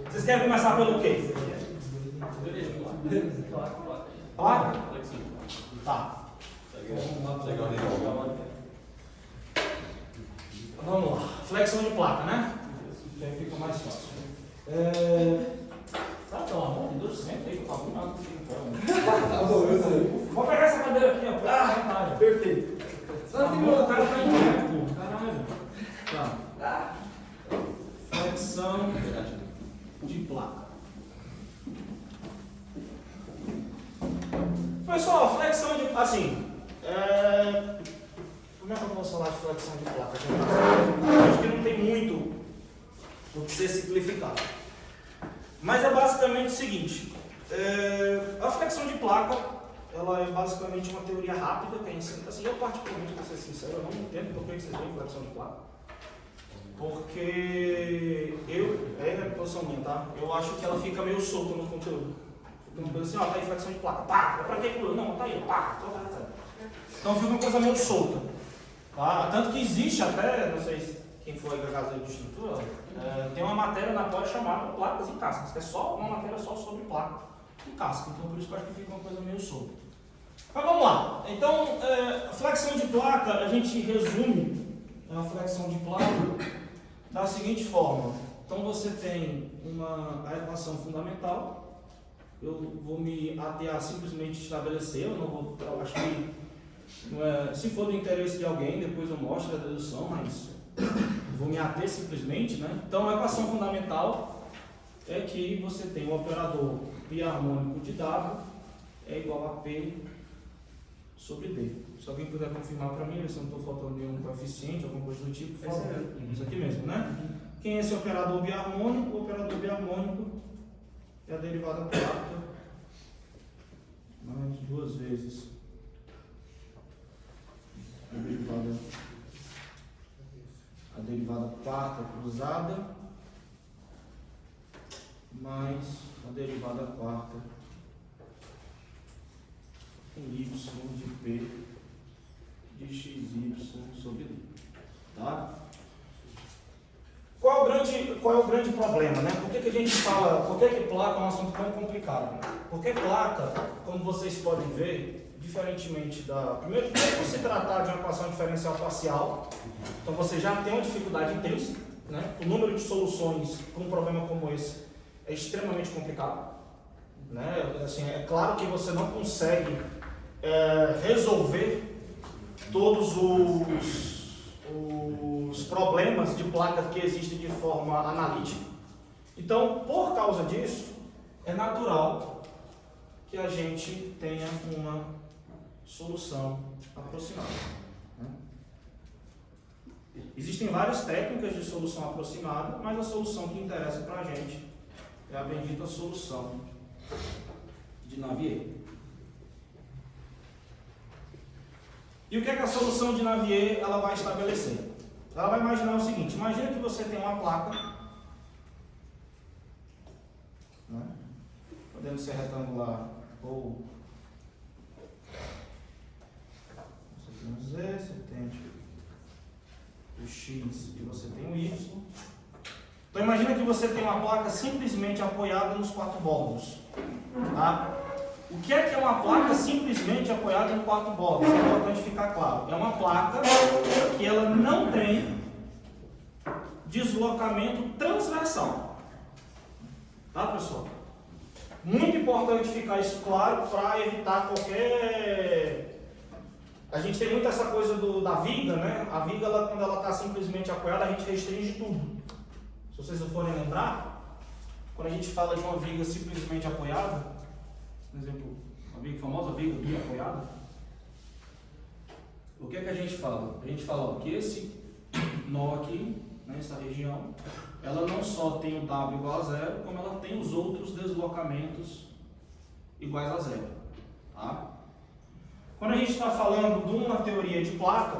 Vocês querem começar pelo quê? Placa? Tá. Vamos lá. Flexão de placa, né? Aí fica mais fácil. Sabe, pelo amor de Deus, sempre aí que eu falo nada contigo. Vou pegar essa cadeira aqui, ó. Perfeito. O cara tá em pé, pô. Caralho. Tá. Flexão de placa. Pessoal, flexão de... Assim, como é que eu posso falar de flexão de placa? Acho que não tem muito o que ser simplificado. Mas é basicamente o seguinte. A flexão de placa, ela é basicamente uma teoria rápida. Que assim, eu particularmente, para ser sincero, eu não entendo por que vocês veem flexão de placa. Porque é a posição minha, tá? Eu acho que ela fica meio solta no conteúdo. Fica uma coisa assim, ó, tá aí flexão de placa, pá, pra que aquilo? Não, tá aí, pá, então fica uma coisa meio solta. Tá? Tanto que existe até, não sei quem foi da casa de estrutura, tem uma matéria na pós chamada placas e cascas, que é só uma matéria só sobre placa e casca. Então por isso que eu acho que fica uma coisa meio solta. Mas vamos lá. Então, a flexão de placa, a gente resume a flexão de placa da seguinte forma. Então você tem a equação fundamental. Eu vou me ater simplesmente estabelecer, eu não vou, eu acho que se for do interesse de alguém, depois eu mostro a dedução, mas vou me ater simplesmente, né? Então a equação fundamental é que você tem o operador biharmônico de W é igual a P sobre D. Se alguém puder confirmar para mim, se eu não estou faltando nenhum coeficiente, alguma coisa do tipo, por favor. Isso aqui mesmo, né? Quem é esse operador biharmônico? O operador biharmônico é a derivada quarta mais duas vezes a derivada quarta cruzada mais a derivada quarta com y de p de xy sobre d. Tá? Qual é o grande problema, né? Por que a gente fala, por que placa é um assunto tão complicado? Porque placa, como vocês podem ver, diferentemente da... Primeiro, por se tratar de uma equação diferencial parcial, então você já tem uma dificuldade intrínseca, né? O número de soluções para um problema como esse é extremamente complicado, né? Assim, é claro que você não consegue resolver todos os problemas de placas que existem de forma analítica. Então, por causa disso, é natural que a gente tenha uma solução aproximada. Né? Existem várias técnicas de solução aproximada, mas a solução que interessa para a gente é a bendita solução de Navier. E o que é que a solução de Navier ela vai estabelecer? Ela vai imaginar o seguinte: imagina que você tem uma placa, né, podendo ser retangular ou você tem um Z, você tem o X e você tem o Y. Então imagina que você tem uma placa simplesmente apoiada nos quatro bordos. Tá? O que é uma placa simplesmente apoiada no quatro bordos? É importante ficar claro. É uma placa que ela não tem deslocamento transversal. Tá, pessoal? Muito importante ficar isso claro para evitar qualquer... A gente tem muito essa coisa da viga, né? A viga, quando ela está simplesmente apoiada, a gente restringe tudo. Se vocês não forem lembrar, quando a gente fala de uma viga simplesmente apoiada, por exemplo, a viga famosa viga apoiada, o que é que a gente fala? A gente fala que esse nó aqui, nessa região, ela não só tem o W igual a zero, como ela tem os outros deslocamentos iguais a zero. Tá? Quando a gente está falando de uma teoria de placa,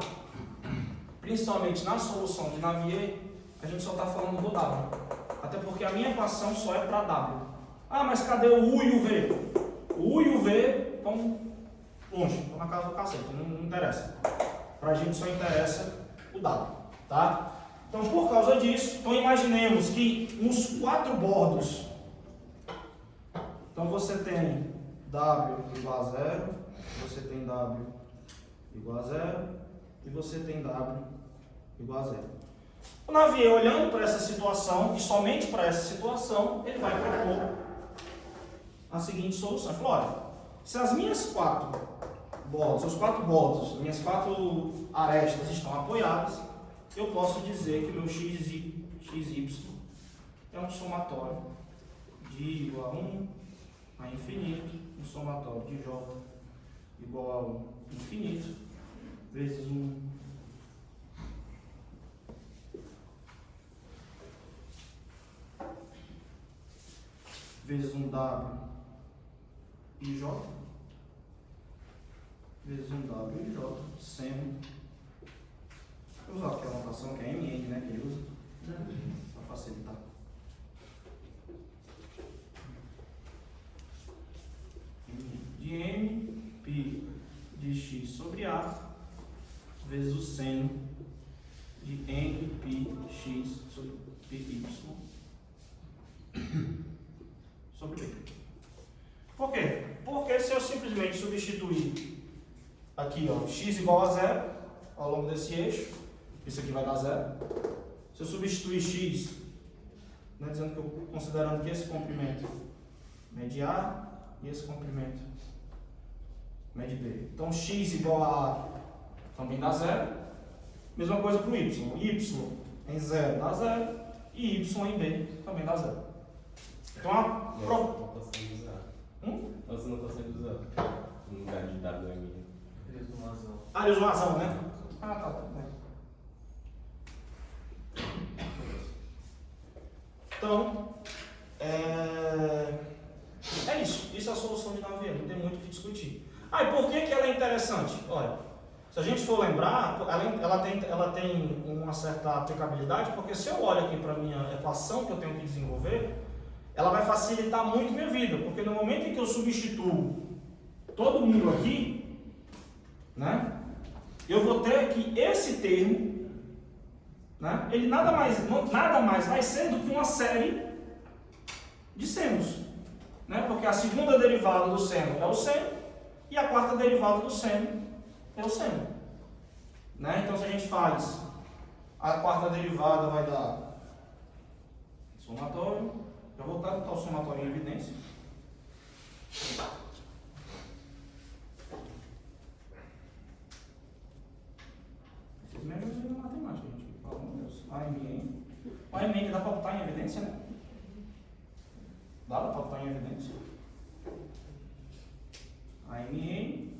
principalmente na solução de Navier, a gente só está falando do W. Até porque a minha equação só é para W. Ah, mas cadê o U e o V? O U e o V estão longe, estão na casa do cacete, não interessa. Para a gente só interessa o W. Tá? Então, por causa disso, então imaginemos que nos 4 bordos, então você tem W igual a 0, você tem W igual a 0 e você tem W igual a 0. O Navier, olhando para essa situação, e somente para essa situação, ele vai propor a seguinte solução. Ele falou, olha, se as minhas 4 bordos, os 4 bordos, minhas 4 arestas estão apoiadas, eu posso dizer que o meu xy é um somatório de I igual a 1 a infinito, um somatório de J igual a 1 infinito, vezes 1 vezes um W e J, vezes um W e J, seno. Vou usar aquela notação que é MN, né, que ele usa, para facilitar. De M, π de x sobre A, vezes o seno de N, π, x sobre πy sobre B. Por quê? Porque se eu simplesmente substituir aqui, ó, x igual a 0 ao longo desse eixo, isso aqui vai dar 0. Se eu substituir x, né, dizendo que eu, considerando que esse comprimento mede A e esse comprimento mede B. Então x igual a A também dá 0. Mesma coisa para o y. Y em 0 dá 0 e y em B também dá 0. Então a não consegue usar. Você não consegue usar. No lugar de WM. Ele usa uma razão. Ah, ele usa uma razão, né? Ah, tá. Então, é isso. Isso é a solução de Navier, não tem muito o que discutir. Ah, e por que ela é interessante? Olha, se a gente for lembrar, ela tem uma certa aplicabilidade, porque se eu olho aqui para a minha equação que eu tenho que desenvolver, ela vai facilitar muito minha vida, porque no momento em que eu substituo todo mundo aqui, né, eu vou ter que esse termo, né, ele nada mais vai ser do que uma série de senos, né, porque a segunda derivada do seno é o seno e a quarta derivada do seno é o seno, né? Então se a gente faz a quarta derivada vai dar somatório. Eu vou botar o somatório em evidência. Vocês me ajudam na matemática, gente. Pelo amor de Deus. AMN. O AMN dá para botar em evidência, né? Dá para botar em evidência. AMN.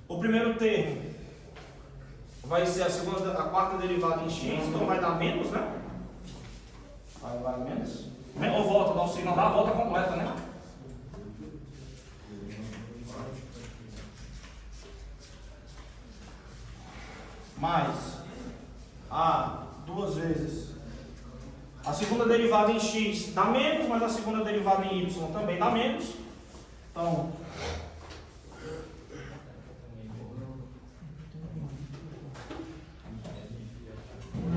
O primeiro termo vai ser a quarta derivada em x, então vai dar menos, né? Vai menos. Ou volta, dá o signo, dá a volta completa, né? Mais a 2 vezes a segunda derivada em x dá menos, mas a segunda derivada em y também dá menos. Então,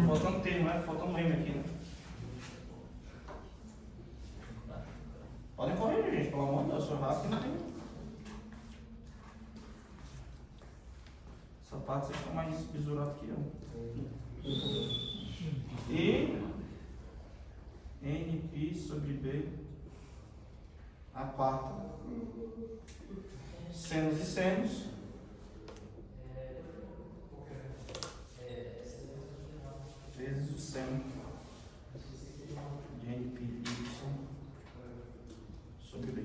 faltando termo, né? Faltando M aqui, né? Podem correr, gente, pelo amor de Deus, sou rápido que não tem. Essa parte vocês estão mais bisurados que eu. E Nπ sobre B, a quarta. Senos e senos. Vezes o seno de NπY sobre B.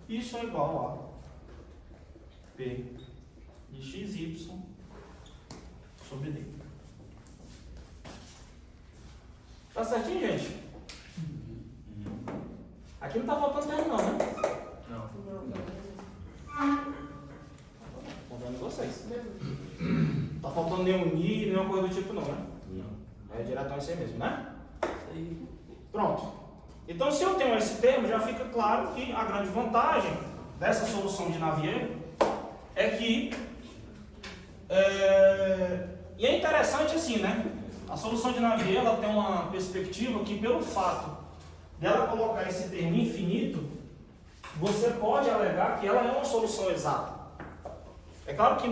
Isso é igual a P de XY sobre D. Tá certinho, gente? Aqui não tá faltando termo não, né? Não. Confiando em vocês. Tá faltando nenhum ni, nenhuma coisa do tipo não, né? Não. É diretão isso aí mesmo, né? Pronto. Então, se eu tenho esse termo, já fica claro que a grande vantagem dessa solução de Navier é que... E é interessante assim, né? A solução de Navier, ela tem uma perspectiva que, pelo fato dela colocar esse termo infinito, você pode alegar que ela é uma solução exata. É claro que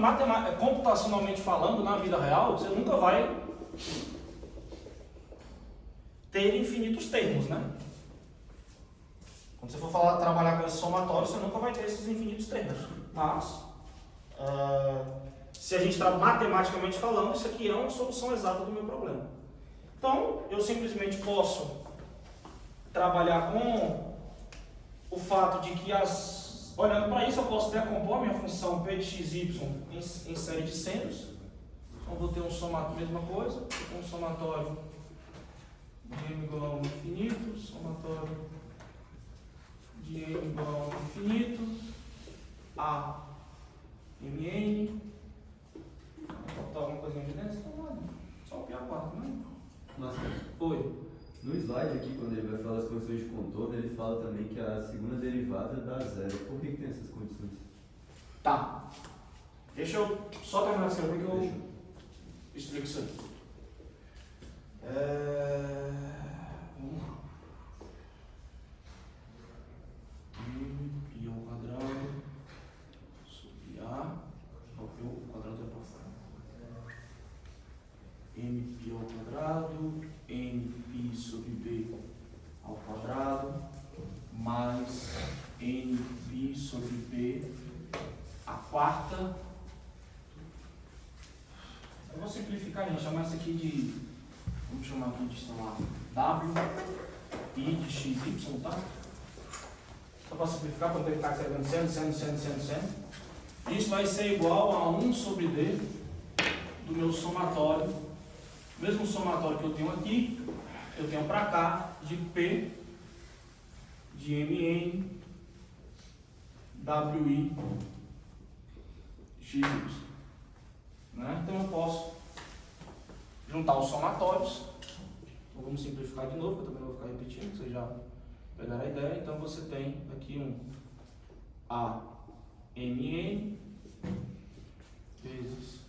computacionalmente falando, na vida real, você nunca vai ter infinitos termos, né? Quando você for trabalhar com esse somatório, você nunca vai ter esses infinitos termos. Mas, se a gente está matematicamente falando, isso aqui é uma solução exata do meu problema. Então, eu simplesmente posso trabalhar com o fato de que, olhando para isso, eu posso decompor a minha função p de xy em série de senos. Então, vou ter um somatório, mesma coisa, vou ter um somatório de m igual a 1 infinito, somatório de m igual a 1 infinito, a mn. Vou botar alguma coisa em evidência? Não, só o P4, né? Nossa, Oi. no slide aqui, quando ele vai falar das condições de contorno, ele fala também que a segunda derivada dá zero. Por que tem essas condições? Tá. Deixa eu só terminar de escrever que eu explico isso aí. Vamos lá. Pi ao quadrado sobre A. O quadrado é para fora. M pi ao quadrado, N pi sobre B ao quadrado, mais N pi sobre B a quarta. Eu vou simplificar, gente, chamar isso aqui de, vamos chamar aqui de, sei lá, W pi de x, y, tá? Só para simplificar, para não ter que ficar escrevendo seno. Isso vai ser igual a 1 sobre D do meu somatório. O mesmo somatório que eu tenho aqui, eu tenho para cá de P de Mn Wi xy. Né? Então eu posso juntar os somatórios. Então vamos simplificar de novo, que eu também não vou ficar repetindo, vocês já pegaram a ideia. Então você tem aqui um AMN vezes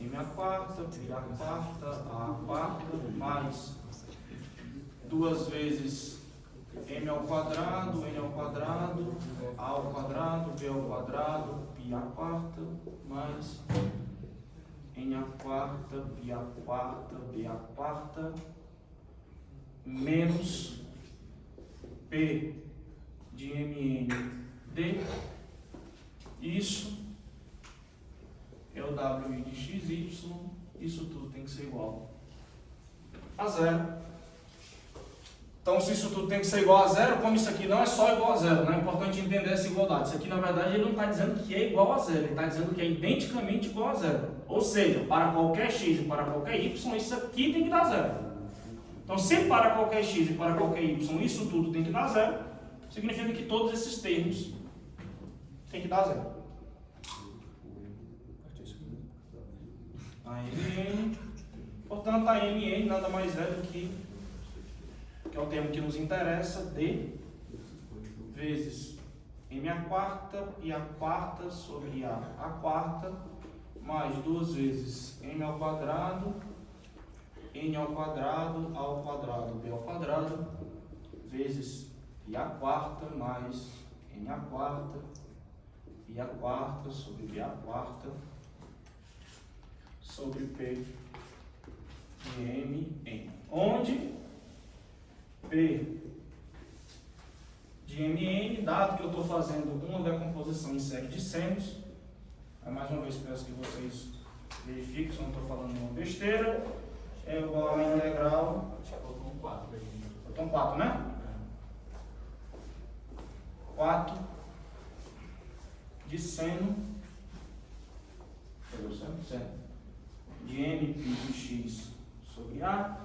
M a quarta, pi a quarta, A quarta, mais 2 vezes M ao quadrado, N ao quadrado, A ao quadrado, B ao quadrado, pi a quarta, mais N a quarta, pi a quarta, B a quarta, menos P de Mn D. Isso é o Wi de xy, isso tudo tem que ser igual a zero. Então, se isso tudo tem que ser igual a zero, como isso aqui não é só igual a zero, né? É importante entender essa igualdade. Isso aqui, na verdade, ele não está dizendo que é igual a zero, ele está dizendo que é identicamente igual a zero. Ou seja, para qualquer x e para qualquer y, isso aqui tem que dar zero. Então, se para qualquer x e para qualquer y, isso tudo tem que dar zero, significa que todos esses termos têm que dar zero. A mn, portanto, a mn nada mais é do que é o termo que nos interessa, D vezes M a quarta e a quarta sobre A quarta, mais 2 vezes M ao quadrado, N ao quadrado, A ao quadrado, B ao quadrado, vezes I a quarta, mais N a quarta, I a quarta sobre B a quarta, sobre P de M, N. Onde P de Mn, dado que eu estou fazendo uma decomposição em série de senos, mais uma vez peço que vocês verifiquem se eu não estou falando nenhuma besteira, é igual a integral. Faltam 4 aí. Faltam 4, né? 4 de seno. Cadê o seno? Seno. De n pi de x sobre A,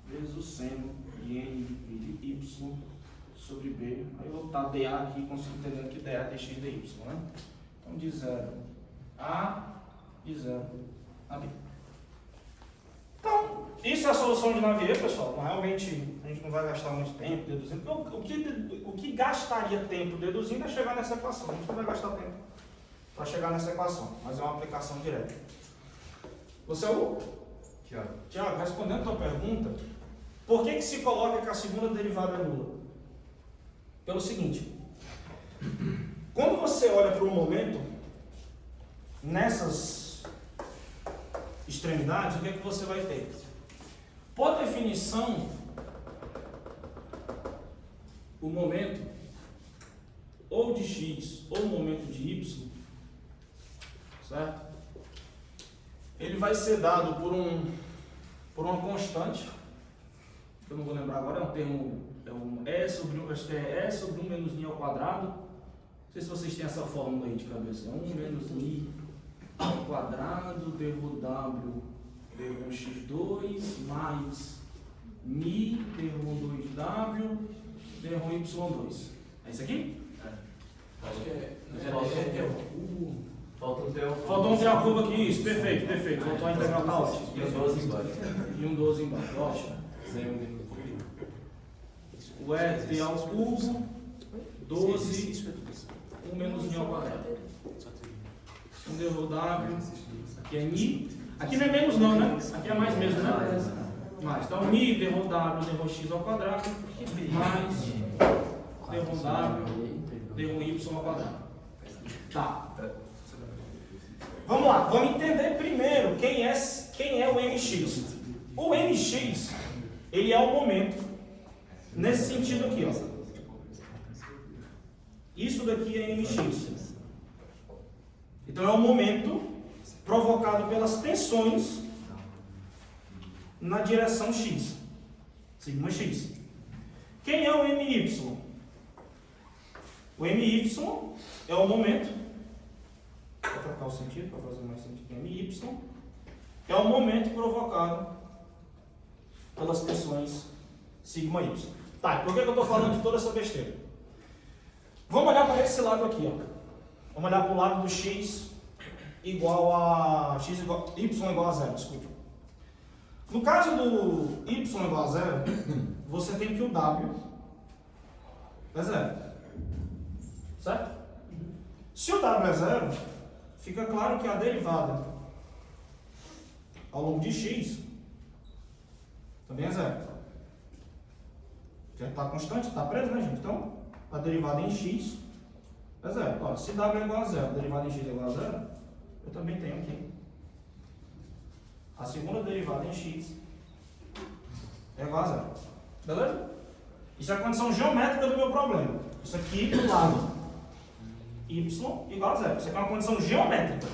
vezes o seno de n de y sobre B. Aí eu vou botar dA aqui, consigo entender que dA é dx dy, né? Então de 0 a e 0 a B. Então, isso é a solução de Navier, pessoal. Realmente a gente não vai gastar muito tempo deduzindo. O que gastaria tempo deduzindo é chegar nessa equação. A gente não vai gastar tempo para chegar nessa equação, mas é uma aplicação direta. Você é o Tiago, respondendo a tua pergunta, por que se coloca que a segunda derivada é nula? Pelo seguinte, quando você olha para o momento, nessas extremidades, o que é que você vai ter? Por definição, o momento ou de x ou o momento de y, certo? Ele vai ser dado por uma constante, que eu não vou lembrar agora, é um termo, acho que é E sobre 1 menos I ao quadrado. Não sei se vocês têm essa fórmula aí de cabeça. 1 menos I ao quadrado, derro W, derro x2, mais Mi, derro 2W, derro y2. É isso aqui? Acho que é. Falta um teu. Faltou um a curva aqui, isso, perfeito. Faltou a integral, tá ótimo. E os 12 embaixo. E um 12 embaixo, ótimo. O E ao cubo, 12, 1 menos I ao quadrado. Um derro W, aqui é Mi. Aqui não é menos não, né? Aqui é mais mesmo, né? Mais. Então, Mi, derro W, derro x ao quadrado, mais derro W, derro y ao quadrado. Tá. Vamos lá, vamos entender primeiro quem é o MX. O MX, ele é o momento, nesse sentido aqui, ó. Isso daqui é MX. Então é o momento provocado pelas tensões na direção X, sigma X. Quem é o MY? O MY é o momento, vou trocar o sentido para fazer mais sentido. MY é o momento provocado pelas tensões sigma Y. Tá, por que eu estou falando de toda essa besteira? Vamos olhar para esse lado aqui, ó. Vamos olhar para o lado do x igual a y igual a 0, desculpa. No caso do y igual a 0, você tem que o w é 0. Certo? Se o w é 0, fica claro que a derivada ao longo de x também é 0. Porque está constante, está preso, né, gente? Então, a derivada em x é 0. Ora, se w é igual a 0, a derivada em x é igual a 0, eu também tenho aqui a segunda derivada em x é igual a 0. Beleza? Isso é a condição geométrica do meu problema. Isso aqui do lado y igual a 0. Isso aqui é uma condição geométrica.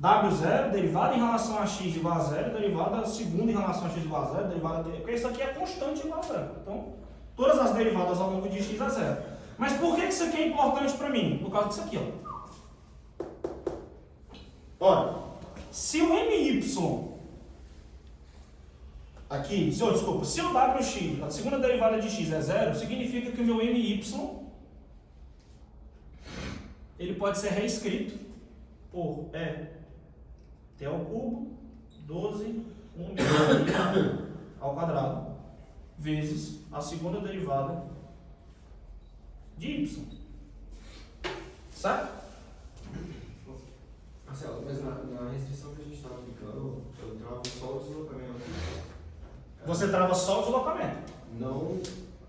W0, derivada em relação a x igual a 0, derivada segunda em relação a x igual a 0, derivada porque isso aqui é constante igual a 0. Então, todas as derivadas ao longo de x é 0. Mas por que isso aqui é importante para mim? Por causa disso aqui, ó. Ora, se o MY aqui, se o WX, a segunda derivada de x é 0, significa que o meu MY ele pode ser reescrito por t ao cubo, 12, 1 menos ao quadrado, vezes a segunda derivada de y. Certo? Marcelo, mas na restrição que a gente estava aplicando, eu travo só o deslocamento. Você trava só o deslocamento. Não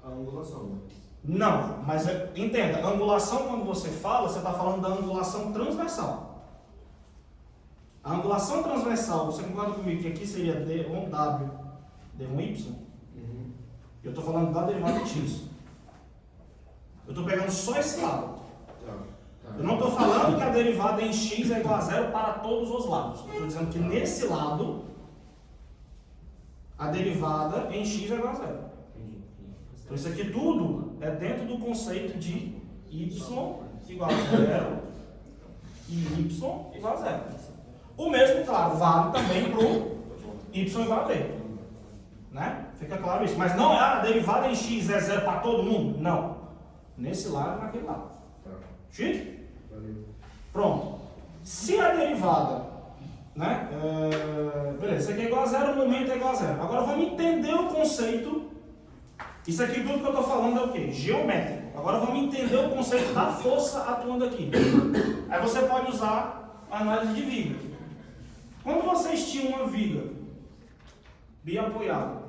a angulação. Não, mas entenda, angulação quando você fala, você está falando da angulação transversal. A angulação transversal, você concorda comigo que aqui seria D1W, D1Y? Eu estou falando da derivada de x. Eu estou pegando só esse lado. Eu não estou falando que a derivada em x é igual a 0 para todos os lados. Eu estou dizendo que nesse lado, a derivada em x é igual a 0. Então isso aqui tudo é dentro do conceito de y igual a 0 e y igual a 0. O mesmo, claro, vale também para o y igual a b. Né? Fica claro isso. Mas não é a derivada em x é 0 para todo mundo? Não. Nesse lado e naquele lado. Chique? Pronto. Se a derivada, né? Beleza, isso aqui é igual a 0, o momento é igual a 0. Agora vamos entender o conceito. Isso aqui tudo que eu estou falando é o quê? Geométrico. Agora vamos entender o conceito da força atuando aqui. Aí você pode usar a análise de viga. Quando vocês tinham uma viga biapoiado.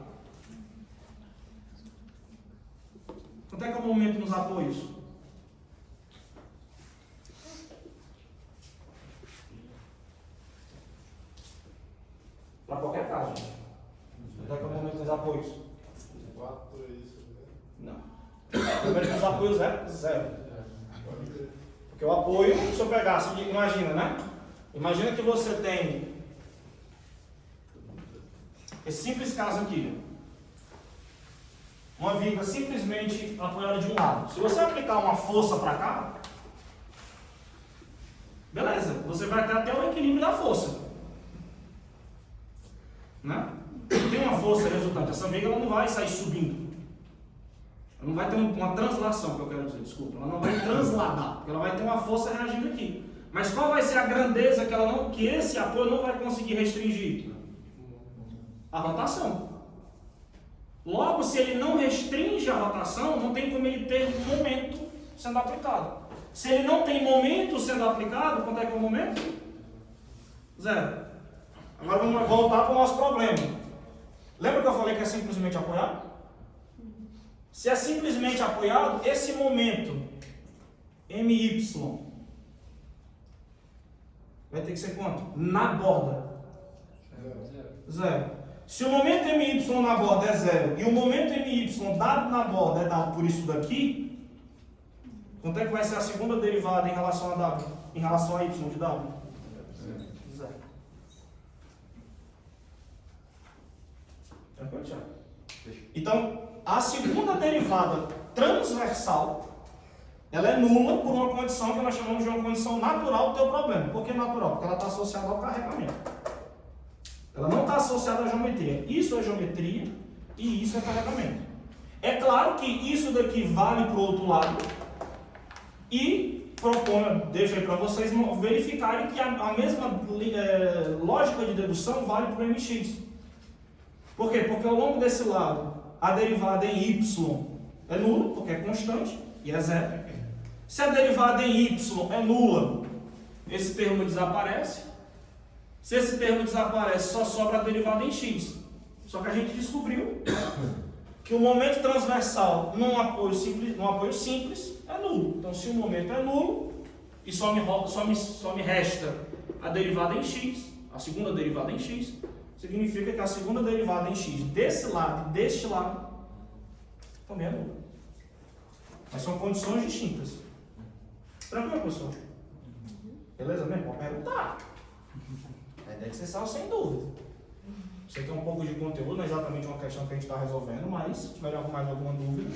Quanto é que é o momento nos apoios? Para qualquer caso. Quanto é que é o momento dos apoios? 4, é isso, né? Não. O momento dos apoios é zero. Porque o apoio, se eu pegasse, imagina, né? Imagina que você tem esse simples caso aqui. Uma viga simplesmente apoiada de um lado. Se você aplicar uma força para cá, beleza, você vai ter até o equilíbrio da força. Né? Tem uma força resultante. Essa viga ela não vai sair subindo. Ela não vai ter uma translação, que eu quero dizer, desculpa. Ela não vai transladar, porque ela vai ter uma força reagindo aqui. Mas qual vai ser a grandeza que esse apoio não vai conseguir restringir? A rotação. Logo, se ele não restringe a rotação, não tem como ele ter momento sendo aplicado. Se ele não tem momento sendo aplicado, quanto é que é o momento? Zero. Agora vamos voltar para o nosso problema. Lembra que eu falei que é simplesmente apoiado? Se é simplesmente apoiado, esse momento MY vai ter que ser quanto? Na borda. Zero. Se o momento MY na borda é zero e o momento MY dado na borda é dado por isso daqui, quanto é que vai ser a segunda derivada em relação a W? Em relação a Y de W? Zero. Tranquilo, Thiago? Então, a segunda derivada transversal, ela é nula por uma condição que nós chamamos de uma condição natural do teu problema. Por que natural? Porque ela está associada ao carregamento. Ela não está associada à geometria. Isso é geometria e isso é carregamento. É claro que isso daqui vale para o outro lado e proponho, deixo aí para vocês verificarem que a mesma lógica de dedução vale para o MX. Por quê? Porque ao longo desse lado, a derivada em Y é nula, porque é constante, e é zero. Se a derivada em Y é nula, esse termo desaparece. Se esse termo desaparece, só sobra a derivada em X. Só que a gente descobriu que o momento transversal num apoio simples é nulo. Então, se o momento é nulo e só me resta a derivada em X, a segunda derivada em X, significa que a segunda derivada em X desse lado e deste lado também é nula. Mas são condições distintas. Tranquilo, professor? Beleza mesmo? Pode perguntar. A ideia é que você saiba sem dúvida. Sei que é um pouco de conteúdo, não é exatamente uma questão que a gente está resolvendo, mas se tiver mais alguma dúvida.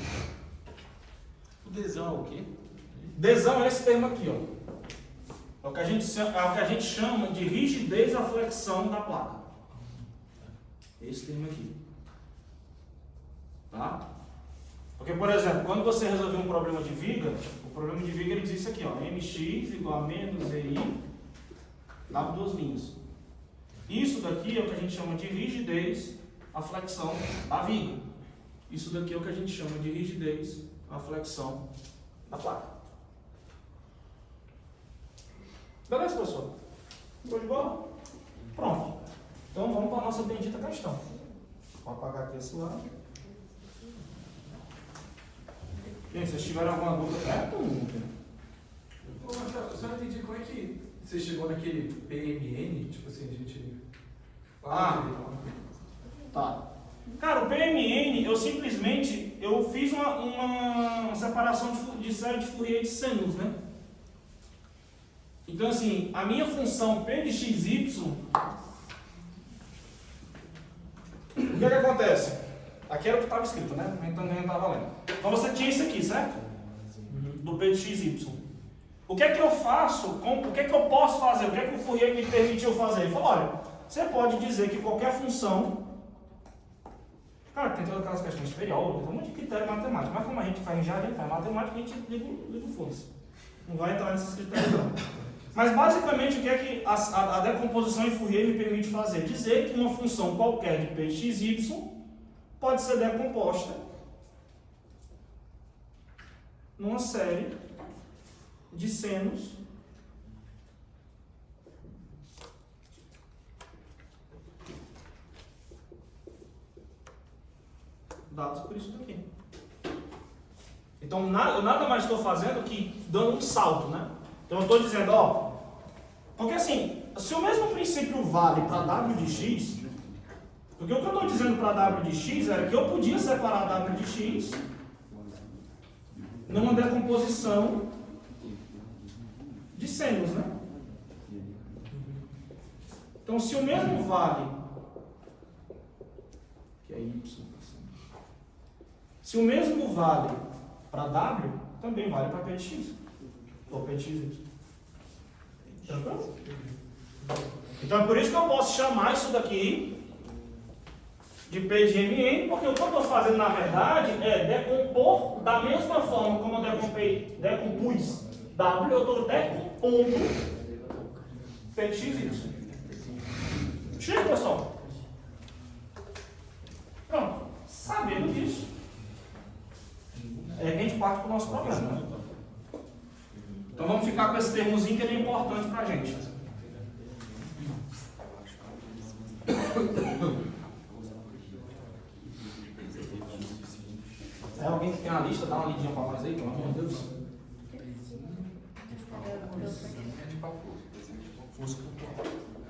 O desão é o quê? Desão é esse termo aqui, ó. É o que a gente chama de rigidez à flexão da placa. Esse termo aqui. Tá? Porque, por exemplo, quando você resolver um problema de viga, o problema de viga ele diz isso aqui, ó. Mx igual a menos EI, dá duas linhas. Isso daqui é o que a gente chama de rigidez à flexão da viga. Isso daqui é o que a gente chama de rigidez à flexão da placa. Beleza, professor? Ficou de boa? Pronto. Então vamos para a nossa bendita questão. Vou apagar aqui esse lado. Gente, se vocês tiverem alguma dúvida, pergunta. Eu só não entendi como é que você chegou naquele PMN, tipo assim, a gente... Tá. Cara, o PMN, eu simplesmente, fiz uma separação de série de Fourier de sinus, né? Então, assim, a minha função P de XY, o que acontece? Aqui era o que estava escrito, né? Então não estava lendo. Então você tinha isso aqui, certo? Do P de XY. O que é que eu faço? O que é que eu posso fazer? O que é que o Fourier me permitiu fazer? Ele falou, olha, você pode dizer que qualquer função... Cara, tem todas aquelas questões superiores, tem um monte de critério matemático. Mas como a gente faz engenharia, faz matemática, a gente liga o foda-se. Não vai entrar nesses critérios não. Mas basicamente o que é que a decomposição em Fourier me permite fazer? Dizer que uma função qualquer de P de XY pode ser decomposta numa série de senos por isso daqui. Então, eu nada mais estou fazendo que dando um salto, né? Então, eu estou dizendo, ó, porque assim, se o mesmo princípio vale para W de x, porque o que eu estou dizendo para W de x era que eu podia separar W de x numa decomposição de senos, né? Então, se o mesmo vale, que é y, se o mesmo vale para W, também vale para P de x, ou P de x. Tranquilo? Então, é por isso que eu posso chamar isso daqui de P de MN, porque o que eu estou fazendo, na verdade, é decompor da mesma forma como eu decompus W, eu estou decompondo P de x, y. Chega, pessoal. Pronto. Sabendo disso, é que a gente parte para o nosso problema. Né? Então vamos ficar com esse termozinho que ele é importante para a gente. É alguém que tem a lista, dá uma lidinha para nós aí, pelo amor de Deus.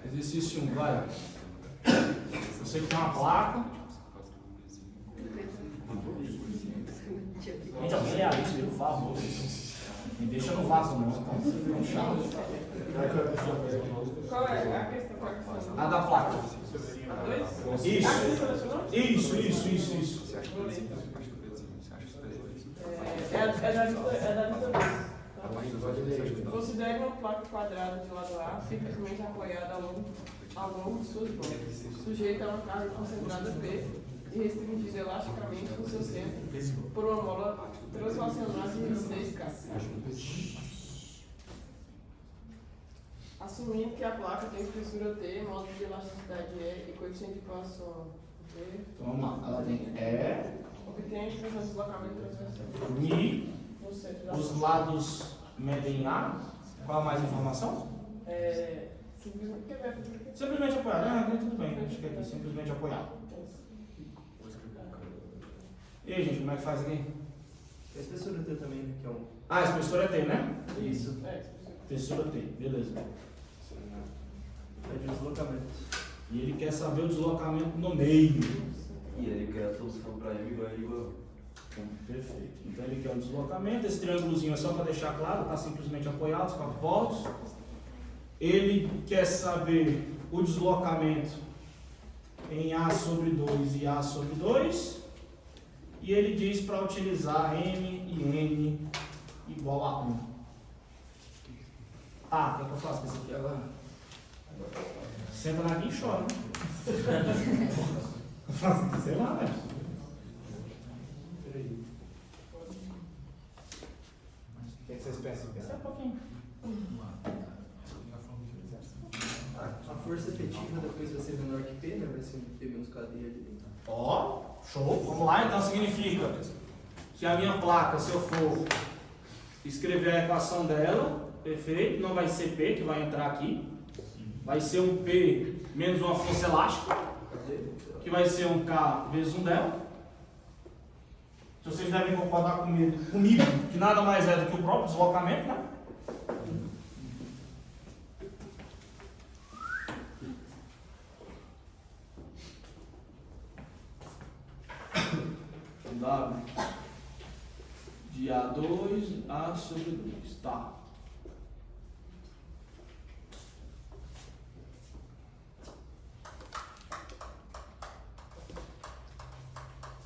Exercício 1, vai. Você que tem uma placa. Gente, alguém lê a lista, por favor. Me deixa no vácuo, não. Então, chato. Qual é a questão? A da placa. A 2? Isso. É da lista 2. Considere uma placa quadrada de lado A simplesmente apoiada ao longo de suas mãos, sujeita a uma carga concentrada P e restringida elasticamente no seu centro por uma mola translacional de resistência K. Assumindo que a placa tem espessura T, modo de elasticidade E e coeficiente de posição V. Toma, ela tem E. Obtém a expressão de deslocamento transversal. E No centro da os lados medem A. Qual a mais informação? Simplesmente apoiado. Tudo bem. Acho que é aqui, simplesmente apoiado. E aí, gente, como é que faz aqui? A espessura T também, que é um... Ah, a espessura é T, né? Isso. Espessura T, beleza. É de deslocamento. E ele quer saber o deslocamento no meio. E ele quer a solução para M igual a igual. Perfeito. Então ele quer o deslocamento. Esse triângulozinho é só para deixar claro, está simplesmente apoiado, os 4 pontos. Ele quer saber o deslocamento em A sobre 2 e A sobre 2. E ele diz para utilizar M e N igual a 1. Tá, o que é que eu faço com isso aqui agora? Senta na guia e chora, né? Eu faço aqui, sei lá, velho. Peraí. O que é que vocês pensam? Pensa um pouquinho. A força efetiva depois vai ser menor que P, né? Vai ser P menos cadeia ali. Ó, show. Vamos lá, então significa que a minha placa, se eu for escrever a equação dela, perfeito, não vai ser P que vai entrar aqui, vai ser um P menos uma força elástica, que vai ser um K vezes um dela. Então vocês devem concordar comigo, que nada mais é do que o próprio deslocamento, né? W de A2 A sobre 2, tá?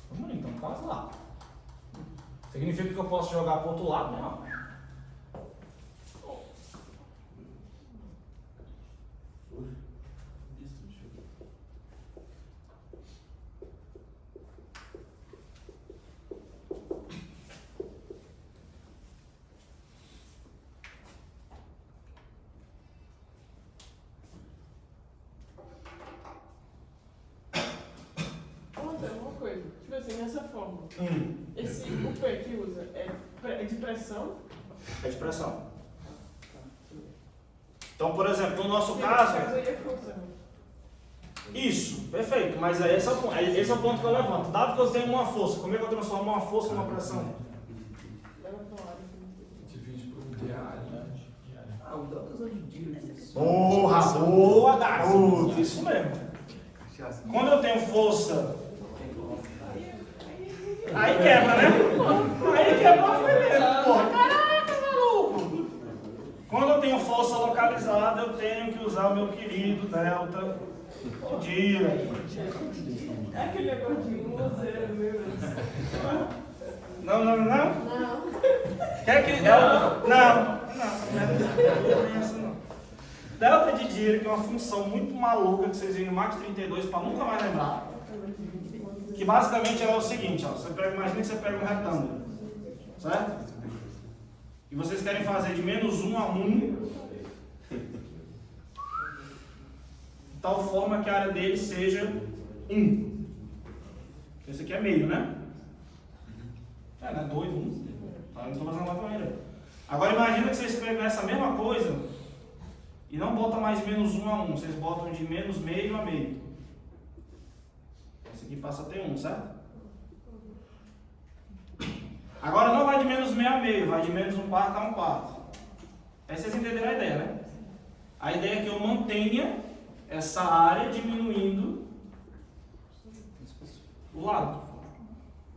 Vamos então, quase lá. Significa que eu posso jogar para o outro lado, né? Tipo assim, nessa fórmula, o P que usa é de pressão? É de pressão. Então, por exemplo, no nosso caso, aí é força. Isso, perfeito, mas esse é o ponto que eu levanto. Dado que eu tenho uma força, como é que eu transformo uma força numa pressão? Divide por diário. Ah, o delta de Dirac. Porra, boa, garoto, isso mesmo. Quando eu tenho força, aí quebra, né? Aí quebra o filete, porra. Caraca, maluco! Quando eu tenho força localizada, eu tenho que usar o meu querido delta de Dirac. É aquele negócio de 1 a 0 mesmo. Não? Não. Quer que delta? Não é essa não. Delta de Dirac é uma função muito maluca que vocês viram no Max 32 para nunca mais lembrar. Que basicamente é o seguinte, ó, imagina que você pega um retângulo, certo? E vocês querem fazer de -1 a 1, de tal forma que a área dele seja 1. Esse aqui é meio, né? Né? 2, 1. Tá? Eu não estou fazendo uma maneira. Agora imagina que vocês pegam essa mesma coisa e não botam mais -1 a 1, vocês botam de -meio a meio. Esse aqui passa a ter 1, certo? Agora não vai de -meio a meio, vai de -1/4 a 1/4. Aí vocês entenderam a ideia, né? A ideia é que eu mantenha essa área diminuindo o lado.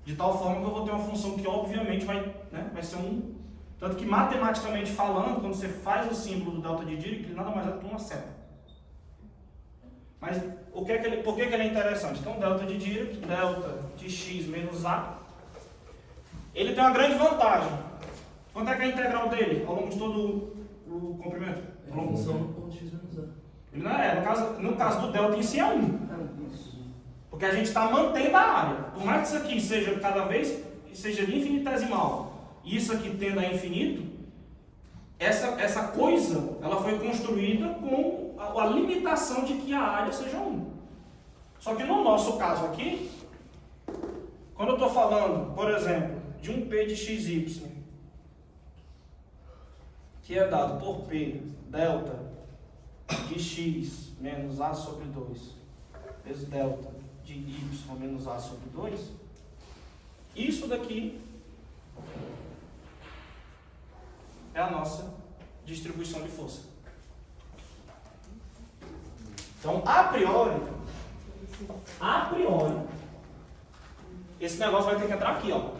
De tal forma que eu vou ter uma função que obviamente vai ser 1. Tanto que matematicamente falando, quando você faz o símbolo do delta de Dirac, ele nada mais é do que uma seta. Mas por que ele é interessante? Então, delta de Dirac, delta de x menos a, ele tem uma grande vantagem. Quanto é que é a integral dele ao longo de todo o comprimento? É a função do ponto x menos a. Ele não é, no caso do delta em si é 1. Porque a gente está mantendo a área. Por mais que isso aqui seja cada vez seja de infinitesimal e isso aqui tenda a infinito, essa coisa ela foi construída com a limitação de que a área seja 1. Só que no nosso caso aqui, quando eu estou falando, por exemplo, de um P de xy, que é dado por P delta de x menos a sobre 2 vezes delta de y menos a sobre 2, isso daqui é a nossa distribuição de força. Então, a priori, esse negócio vai ter que entrar aqui, ó.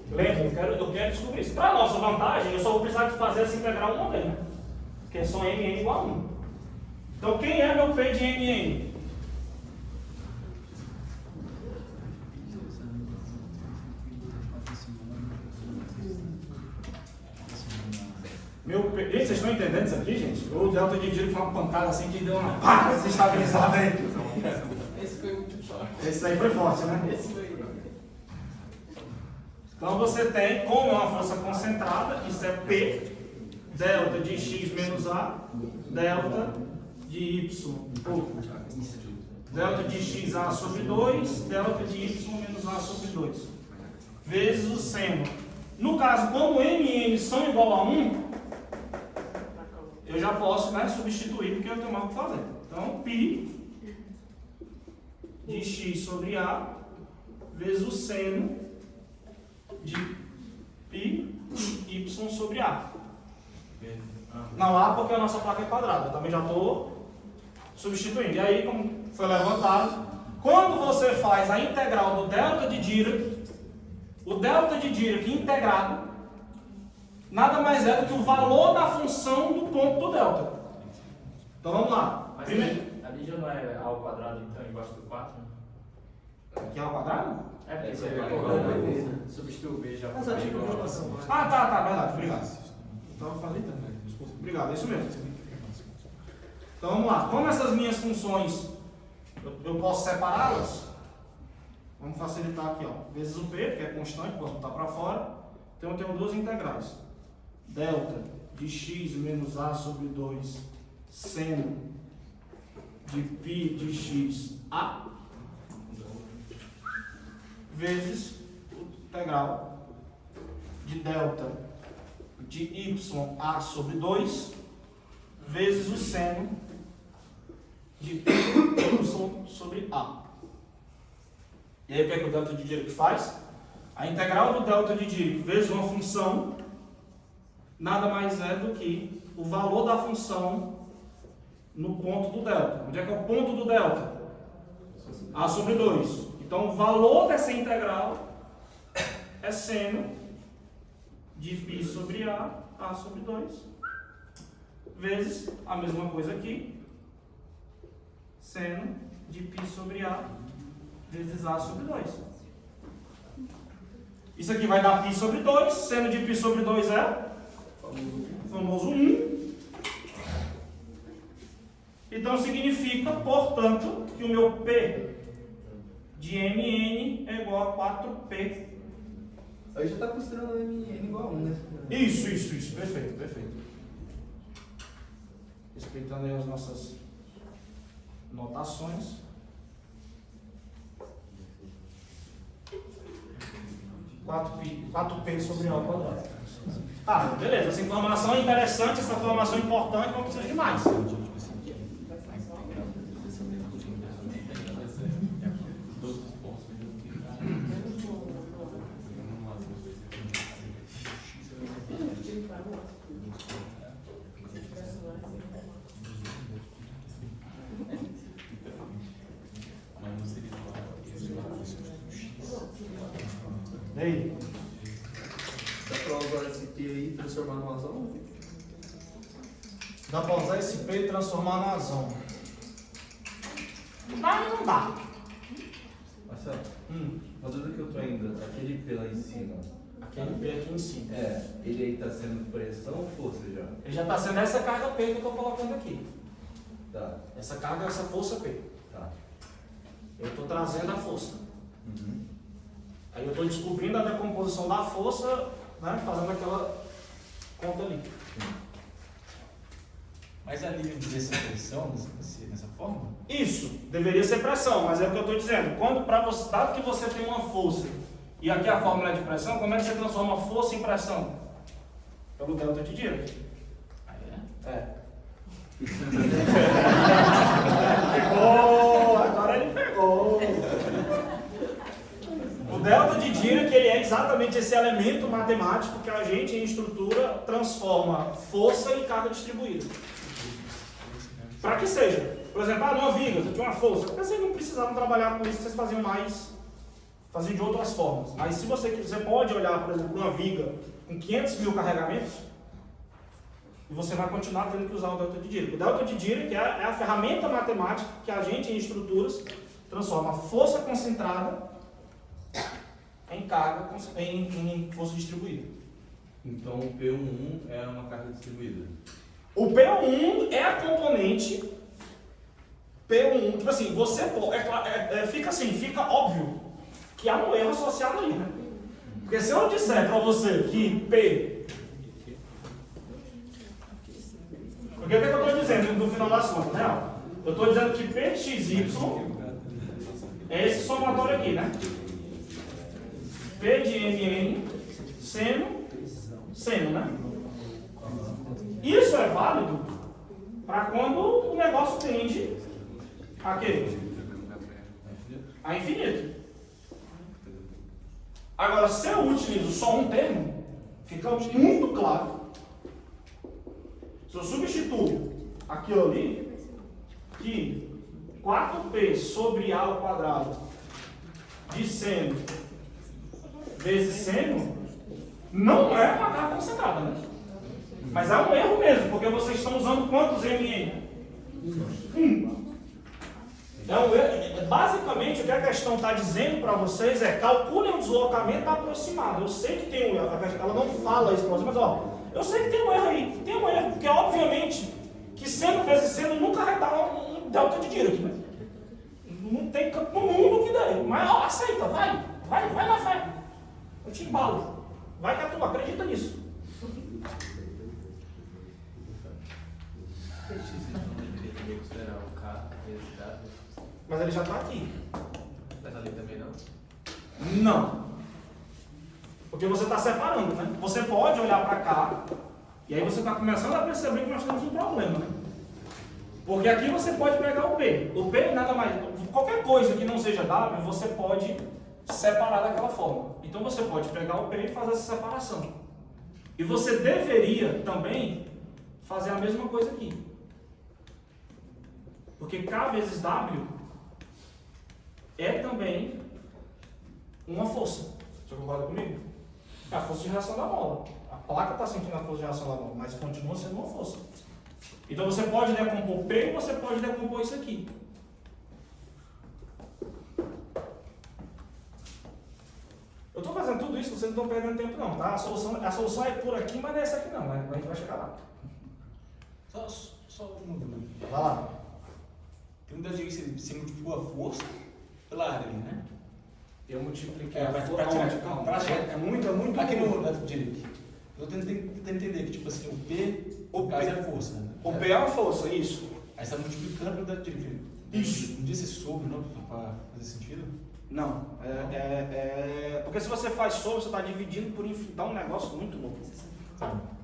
Lembra? Eu quero descobrir isso. Para nossa vantagem, eu só vou precisar de fazer essa integral uma vez, né? Porque só mn igual a 1. Então, quem é meu P de mn? Meu P... Gente, vocês estão entendendo isso aqui, gente? O delta de Dirac foi uma pancada assim que deu uma pá, desestabilizada aí. Esse foi muito forte. Esse aí foi forte, né? Esse foi. Então você tem, como é uma força concentrada, isso é P, delta de x menos a, delta de y, delta de x a sobre 2, delta de y menos a sobre 2, vezes o seno. No caso, como m e n são igual a 1, eu já posso substituir porque eu tenho mais o que fazer. Então, π de x sobre a, vezes o seno de π y sobre a. Não A porque a nossa placa é quadrada, eu também já estou substituindo. E aí, como foi levantado, quando você faz a integral do delta de Dirac, o delta de Dirac integrado nada mais é do que o valor da função do ponto do delta. Então vamos lá. Mas Primeiro, ali já não é A ao quadrado, então, embaixo do 4? aqui é ao quadrado? É, porque você substitui o B já Mas por a B tipo de igual a... relação. Tá, verdade, obrigado. Então eu falei também, desculpa. Obrigado, é isso mesmo. Então vamos lá. Como essas minhas funções eu posso separá-las, vamos facilitar aqui, ó. Vezes o P, que é constante, posso botar para fora. Então eu tenho duas integrais. Delta de x menos a sobre 2 seno de π de x a vezes o integral de delta de y a sobre 2 vezes o seno de π sobre A. E aí o que é que o delta de Dirac faz? A integral do delta de Dirac vezes uma função nada mais é do que o valor da função no ponto do delta. Onde é que é o ponto do delta? A sobre 2. Então o valor dessa integral é seno de π sobre A sobre 2, vezes a mesma coisa aqui, seno de π sobre A vezes A sobre 2. Isso aqui vai dar π sobre 2, seno de π sobre 2 é o famoso 1. Então significa, portanto, que o meu P de Mn é igual a 4P. Aí já está considerando Mn igual a 1, né? Isso. Perfeito. Respeitando aí as nossas notações. Quatro P sobre A ao quadrado. Tá, beleza. Essa informação é interessante, essa informação é importante, não precisa de mais. E aí? Dá pra usar esse P aí e transformar numa razão? Dá pra usar esse P e transformar na razão? Dá e não dá. Marcelo, uma dúvida que eu tô ainda, aquele P lá em cima. Aquele P aqui em cima. Ele aí tá sendo pressão ou força já? Ele já está sendo essa carga P que eu estou colocando aqui. Tá. Essa carga, essa força P. Tá. Eu estou trazendo a força. Uhum. Aí eu estou descobrindo a decomposição da força, né, fazendo aquela conta ali. Mas a nível de pressão, dessa forma? Isso, deveria ser pressão, mas é o que eu estou dizendo. Dado que você tem uma força, e aqui a fórmula é de pressão, como é que você transforma força em pressão? Pelo delta de Dirac. Pegou! Agora ele pegou! O delta de Dirac, ele é exatamente esse elemento matemático que a gente, em estrutura, transforma força em carga distribuída. Para que seja. Por exemplo, numa viga, você tinha uma força. Vocês não precisavam trabalhar com isso, vocês faziam de outras formas. Mas se você pode olhar, por exemplo, uma viga com 500 mil carregamentos, e você vai continuar tendo que usar o delta de Dirac. O delta de Dirac é a ferramenta matemática que a gente, em estruturas, transforma força concentrada em carga, em força distribuída. Então o P11 é uma carga distribuída. O P1 é a componente P1. Tipo assim, fica óbvio que há um erro associado aí, né? Porque se eu disser para você que P... Porque o que eu estou dizendo no final das contas, né? Eu estou dizendo que P de XY é esse somatório aqui, né? P de Mn, seno, né? Isso é válido para quando o negócio tende a quê? A infinito. Agora, se eu utilizo só um termo, fica muito claro. Se eu substituo aquilo ali, que 4P sobre A ao quadrado de seno vezes seno, não é uma carga concentrada, né? Mas é um erro mesmo, porque vocês estão usando quantos MN? 1. É um erro. Basicamente, o que a questão está dizendo para vocês é calculem o deslocamento aproximado. Eu sei que tem um erro, ela não fala isso para vocês, mas eu sei que tem um erro aí. Tem um erro, porque obviamente que seno vezes seno nunca vai dar um delta de Dirac, né? Não tem campo no mundo que dê. Mas aceita, vai na fé. Eu te embalo. Vai que a tua, acredita nisso. Mas ele já está aqui. Mas ali também não? Não. Porque você está separando, né? Você pode olhar para cá, e aí você está começando a perceber que nós temos um problema, né? Porque aqui você pode pegar o P. O P nada mais... Qualquer coisa que não seja W, você pode separar daquela forma. Então você pode pegar o P e fazer essa separação. E você deveria também fazer a mesma coisa aqui. Porque K vezes W é também uma força. Você concorda comigo? É a força de reação da mola. A placa está sentindo a força de reação da mola, mas continua sendo uma força. Então você pode decompor P e você pode decompor isso aqui. Eu estou fazendo tudo isso, vocês não estão perdendo tempo não, tá? A solução é por aqui, mas não é essa aqui não, né? A gente vai chegar lá. Só uma dúvida. Vai lá. Tem um dado de que você multiplicou a força pela área ali, né? Eu multipliquei É, a pra força. tirar, Calma, é muito. Aqui no dado direito. Eu tô tentando entender que, tipo assim, o P, no caso, é a força, né? O P é uma força, isso. Aí você está multiplicando pelo dado direito. Isso. Não disse sobre, não, para fazer sentido? Não, porque se você faz sobre, você está dividindo por infinito, dá um negócio muito louco.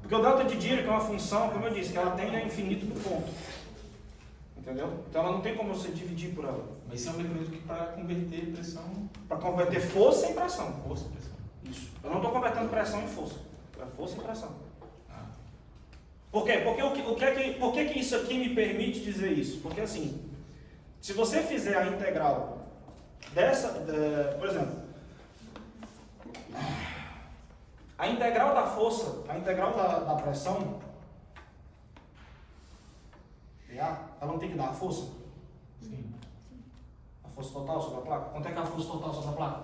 Porque o delta de Dirac é uma função, como eu disse, que ela tende a infinito do ponto. Entendeu? Então ela não tem como você dividir por ela. Mas isso é um mecanismo que para converter pressão... Para converter força em pressão. Força em pressão. Isso. Eu não estou convertendo pressão em força. É força em pressão. Ah. Por quê? Porque por que isso aqui me permite dizer isso? Porque assim, se você fizer a integral por exemplo, a integral da força, a integral da pressão, ela não tem que dar a força? Sim. A força total sobre a placa? Quanto é que é a força total sobre a placa?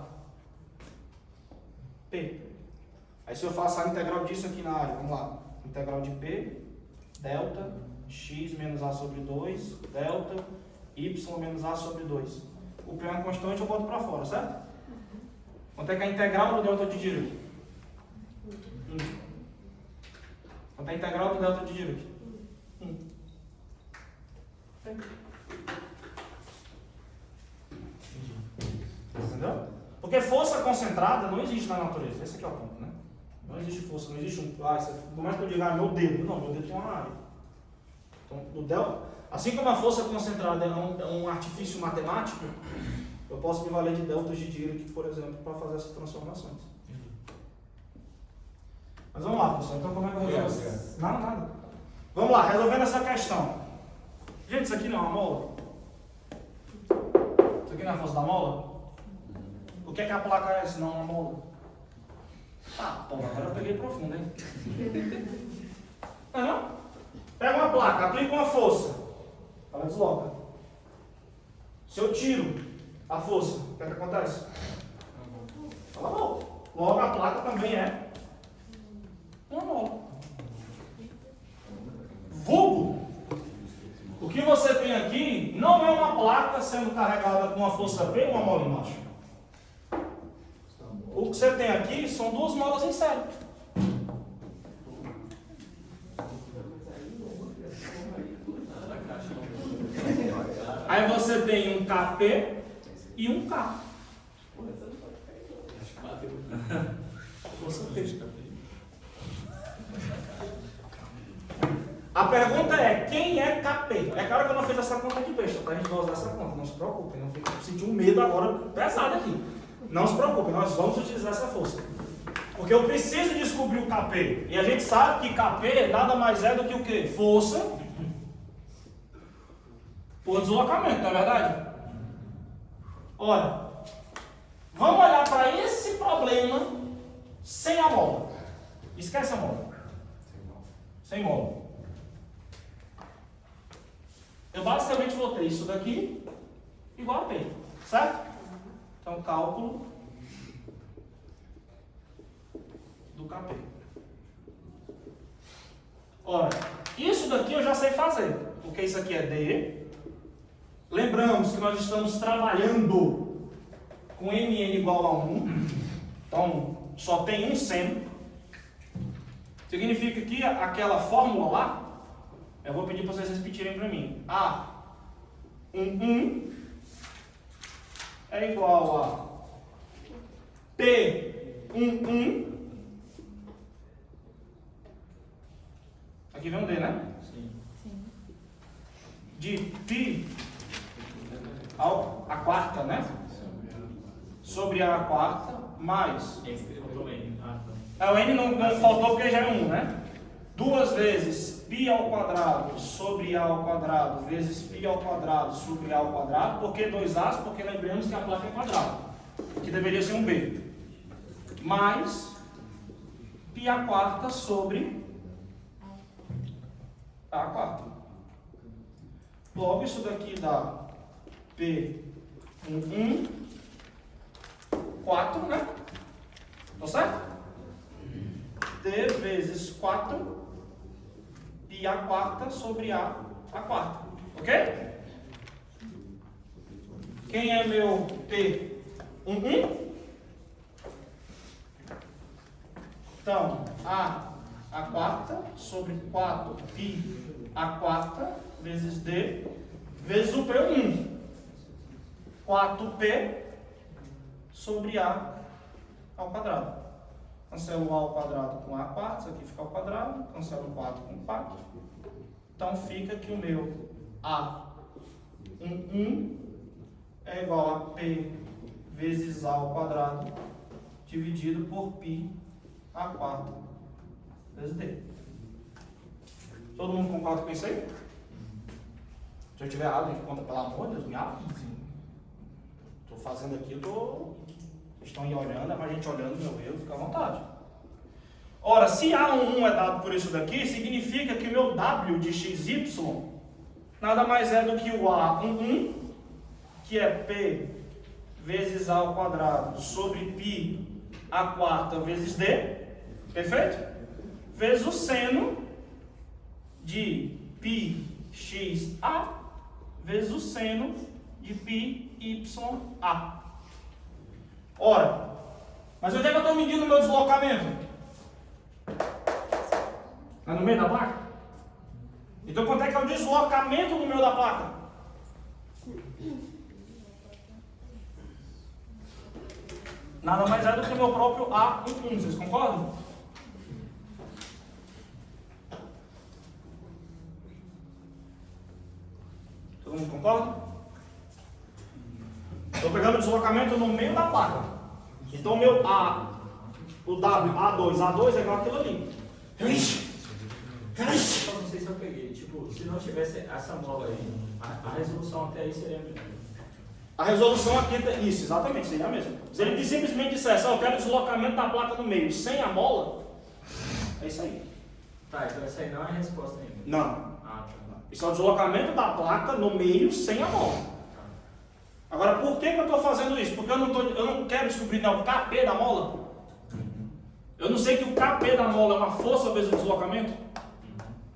P. Aí se eu faço a integral disso aqui na área, vamos lá. Integral de P, delta, x menos A sobre 2, delta, y menos A sobre 2. O P é uma constante, eu boto para fora, certo? Quanto é que é a integral do delta de Dirac? 1. Quanto é a integral do delta de Dirac? 1. Entendeu? Porque força concentrada não existe na natureza. Esse aqui é o ponto, né? Não existe força, não existe por mais que eu diga, meu dedo. Não, meu dedo tem uma área. Então, o delta, assim como a força concentrada é um artifício matemático, eu posso me valer de deltas de Dirac, por exemplo, para fazer essas transformações. Mas vamos lá, pessoal. Então, como é que eu vou resolver? Nada. Vamos lá, resolvendo essa questão. Gente, isso aqui não é uma mola? Isso aqui não é a força da mola? O que é que a placa é se não uma mola? Ah, pô, agora eu peguei profundo, hein? Não é não? Pega uma placa, aplica uma força, ela desloca. Se eu tiro a força, o que é que acontece? Ela volta. Logo a placa também é uma mola. Vulgo, o que você tem aqui não é uma placa sendo carregada com uma força P e uma mola embaixo. O que você tem aqui são duas molas em série. Aí você tem um KP e um K. Força P. A pergunta é, quem é KP? É claro que eu não fiz essa conta de besta, tá? A gente vai usar essa conta, não se preocupe. Não fique sentindo um medo agora pesado aqui. Não se preocupe, nós vamos utilizar essa força. Porque eu preciso descobrir o KP. E a gente sabe que KP nada mais é do que o quê? Força por deslocamento, não é verdade? Olha, vamos olhar para esse problema sem a mola. Esquece a mola. Sem mola. Eu basicamente vou ter isso daqui igual a P, certo? Então, cálculo do KP. Ora, isso daqui eu já sei fazer, porque isso aqui é D. Lembramos que nós estamos trabalhando com Mn igual a 1. Então, só tem um seno. Significa que aquela fórmula lá, eu vou pedir para vocês repetirem para mim. A11 é igual a P11. Aqui vem um D, né? Sim. Sim. De mais. Faltou N. Ah, O N não faltou porque já é 1, né? 2 vezes π ao quadrado sobre A ao quadrado vezes π ao quadrado sobre A ao quadrado. Por que 2A's? Porque lembramos que a placa é quadrada, que deveria ser um B. Mais π à quarta sobre A à quarta. Logo, isso daqui dá P 4, né? Tá certo? D vezes 4 π à quarta sobre A à quarta. Ok? Quem é meu P? 1. Então, A à quarta sobre 4 π à quarta vezes D vezes o P1. 4P sobre A ao quadrado. Cancelo o A ao quadrado com A à quarta, isso aqui fica ao quadrado. Cancelo o 4 com 4. Então fica que o meu A11 é igual a P vezes A ao quadrado dividido por π à quarta vezes D. Todo mundo concorda com isso aí? Se eu tiver errado, conta, pelo amor de Deus, me avise. Estou fazendo aqui, estão aí olhando, mas a gente olhando meu erro, fica à vontade. Ora, se A11 é dado por isso daqui, significa que o meu W de XY nada mais é do que o A11, que é P vezes A ao quadrado sobre π à quarta vezes D, perfeito? Vezes o seno de πxa vezes o seno de πya. Ora, mas onde é que eu estou medindo o meu deslocamento? É no meio da placa? Então quanto é que é o deslocamento no meio da placa? Nada mais é do que o meu próprio A11, vocês concordam? Todo mundo concorda? Estou pegando o deslocamento no meio da placa. Então o meu A, o W, A2 é igual àquilo ali. Só não sei se eu peguei. Tipo, se não tivesse essa mola aí, a resolução até aí seria melhor. A resolução aqui, isso, exatamente, seria a mesma. Se ele simplesmente dissesse, eu quero o deslocamento da placa no meio sem a mola, é isso aí. Tá, então essa aí não é a resposta ainda. Não. Ah, tá. Isso é o deslocamento da placa no meio sem a mola. Agora, por que eu estou fazendo isso? Porque eu não quero descobrir o KP da mola. Eu não sei que o KP da mola é uma força vezes o deslocamento.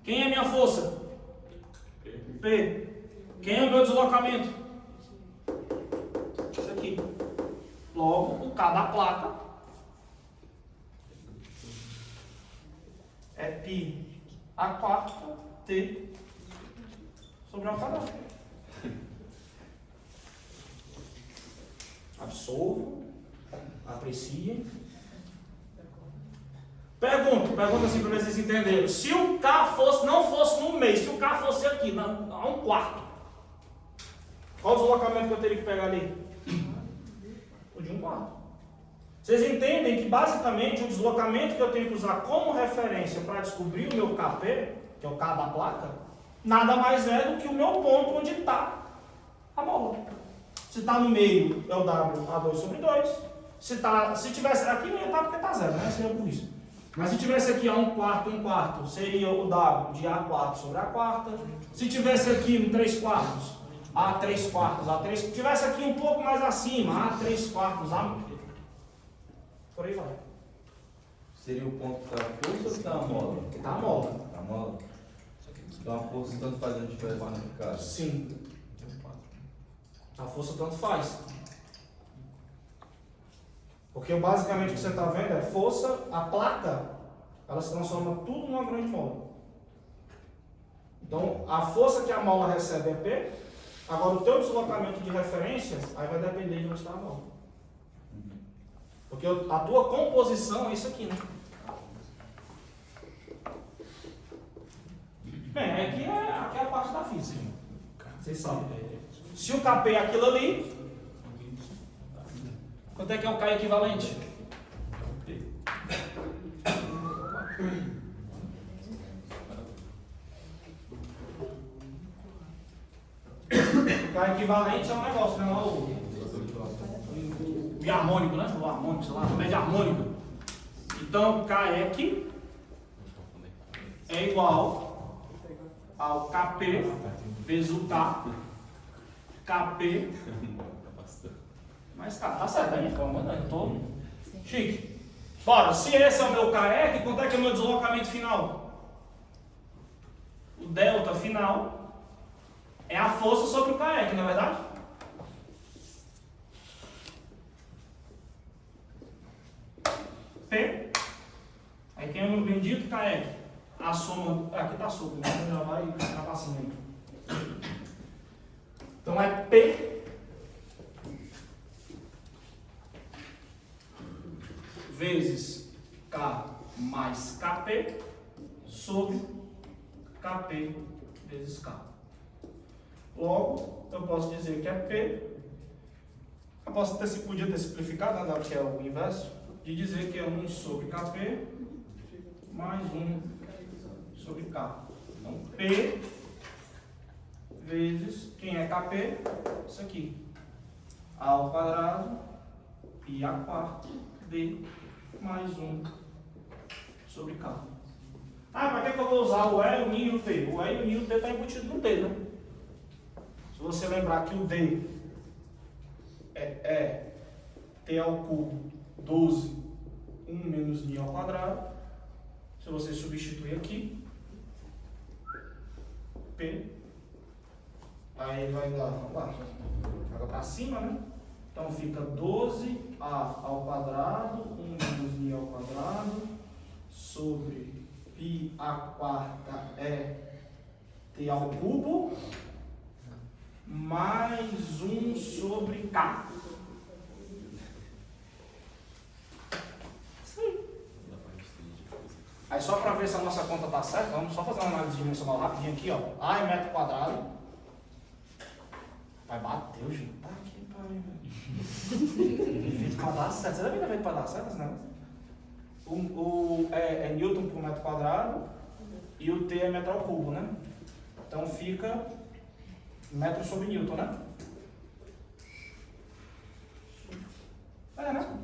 Quem é minha força? P. Quem é o meu deslocamento? Isso aqui. Logo, o K da placa é π à quarta T sobre A ao quadrado. Absorvam, apreciem. Pergunta assim para ver se vocês entenderam. Se o K não fosse no meio, se o K fosse aqui, a um quarto, qual o deslocamento que eu teria que pegar ali? O de um quarto. Vocês entendem que basicamente o deslocamento que eu tenho que usar como referência para descobrir o meu KP, que é o K da placa, nada mais é do que o meu ponto onde está a mola. Se está no meio, é o W A2 sobre 2. Se tivesse aqui, não ia estar porque está zero, né? Seria por isso. Mas se tivesse aqui a um quarto, seria o W de A4 sobre A4. Se tivesse aqui no 3 quartos, A3 quartos, A3. Se tivesse aqui um pouco mais acima, A3 quartos, A. Por aí vai. Seria o ponto da força ou da mola? Que tá a mola. Da mola? Então a força tanto faz a diferença no caso. Sim. A força tanto faz. Porque basicamente o que você está vendo é força, a placa, ela se transforma tudo numa grande mola. Então a força que a mola recebe é P, agora o teu deslocamento de referência, aí vai depender de onde está a mola. Porque a tua composição é isso aqui, né? Bem, aqui é a parte da física. Vocês sabem. Se o KP é aquilo ali, quanto é que é o K equivalente? K equivalente é um negócio, né? O harmônico, né? O harmônico, sei lá, a média harmônica. Então, KEQ é igual ao KP vezes o K. KP. Mas, cara, tá certo, aí, eu tô chique. Bora, se esse é o meu KEQ, quanto é que é o meu deslocamento final? O delta final é a força sobre o KEQ, não é verdade? P. Aí quem é o meu bendito KEQ? A soma. Aqui tá sobre, né? Já vai ficar pra cima. Então é P vezes K mais KP sobre KP vezes K. Logo, eu posso dizer que é P. Eu posso podia ter simplificado, né, dado que é o inverso, de dizer que é 1 sobre KP mais 1 sobre K. Então, P vezes, quem é KP? Isso aqui. A ao quadrado e a quarta D mais 1 sobre K. Ah, para que eu vou usar o E, o N e o T? O E, o N e o T está embutido no D, né? Se você lembrar que o D é T ao cubo 12, 1 menos N ao quadrado. Se você substituir aqui, P, aí vai dar, vamos lá, joga para cima, né? Então fica 12A ao quadrado, 1 menos N ao quadrado, sobre π a quarta é T ao cubo, mais 1 sobre K. Aí só para ver se a nossa conta está certa, vamos só fazer uma análise dimensional rapidinho aqui, ó. A é metro quadrado. Vai bater, gente. Tá aqui, pai. Feito para dar certo. Você deve ter feito para dar certo esse negócio? O é Newton por metro quadrado e o T é metro ao cubo, né? Então fica metro sobre Newton, né? É, né?